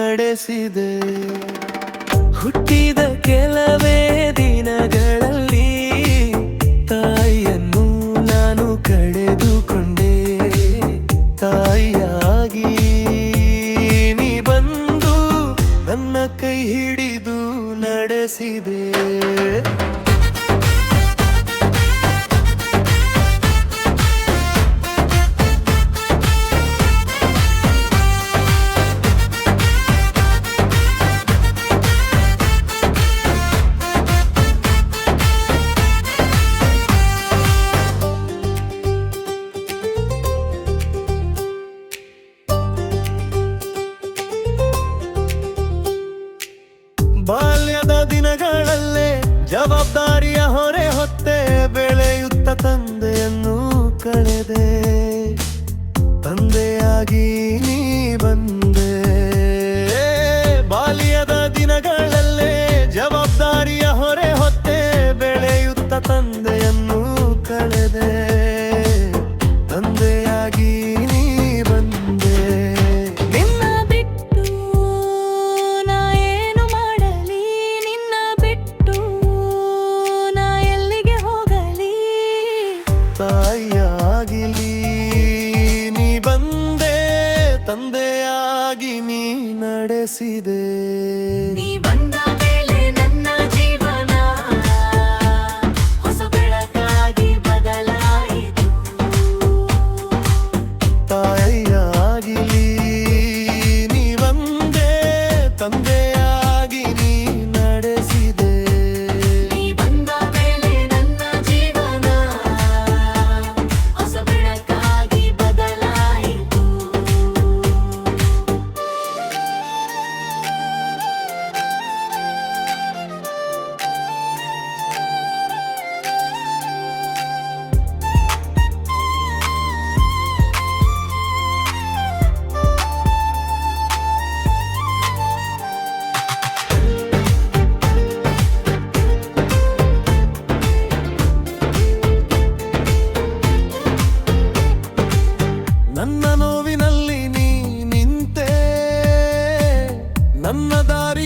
ನಡೆಸಿದೆ. ಹುಟ್ಟಿದ ಕೆಲವೇ ದಿನಗಳಲ್ಲಿ ತಾಯಿಯನ್ನು ನಾನು ಕಳೆದುಕೊಂಡೆ. ತಾಯಿಯಾಗಿ ನೀ ಬಂದು ನನ್ನ ಕೈ ಹಿಡಿದು ನಡೆಸಿದೆ. ಬಾಲ್ಯದ ದಿನಗಳಲ್ಲೇ ಜವಾಬ್ದಾರಿಯ ಹೊರೆ ಹೊತ್ತೆ ಬೆಳೆಯುತ್ತ ತಂದೆಯನ್ನು ಕಳೆದೆ. ತಂದೆಯಾಗಿ ನೀ ಬಂದೆ. ಬಾಲ್ಯದ ದಿನಗಳಲ್ಲೇ ಜವಾಬ್ದಾರಿಯ ಹೊರೆ ಹೊತ್ತೆ ಬೆಳೆಯುತ್ತ ತಂದೆಯನ್ನು ಕಳೆದೆ. ತಂದೆಯಾಗಿ ನೀ ಬಂದೆ. ತಾಯಿಯಾಗಿಲಿ ನೀ ಬಂದೆ, ತಂದೆಯಾಗಿ ನೀ ನಡೆಸಿದೆ. ನೀ ಬಂದ ಮೇಲೆ ನನ್ನ ಜೀವನ ಹೊಸ ಬೆಳಕಾಗಿ ಬದಲಾಯಿತು. ತಾಯಿಯಾಗಿಲಿ ನೀ ಬಂದೆ, ತಂದೆಯಾಗಿ ನೀ ನಡೆಸಿದೆ. ನೀ ಬಂದ ಮೇಲೆ ನನ್ನ ಜೀವನ ಹೊಸ ಬೆಳಕಾಗಿ ಬದಲಾಯಿತು. ನನ್ನ ನೋವಿನಲ್ಲಿ ನೀ ನಿಂತೆ, ನನ್ನ ದಾರಿ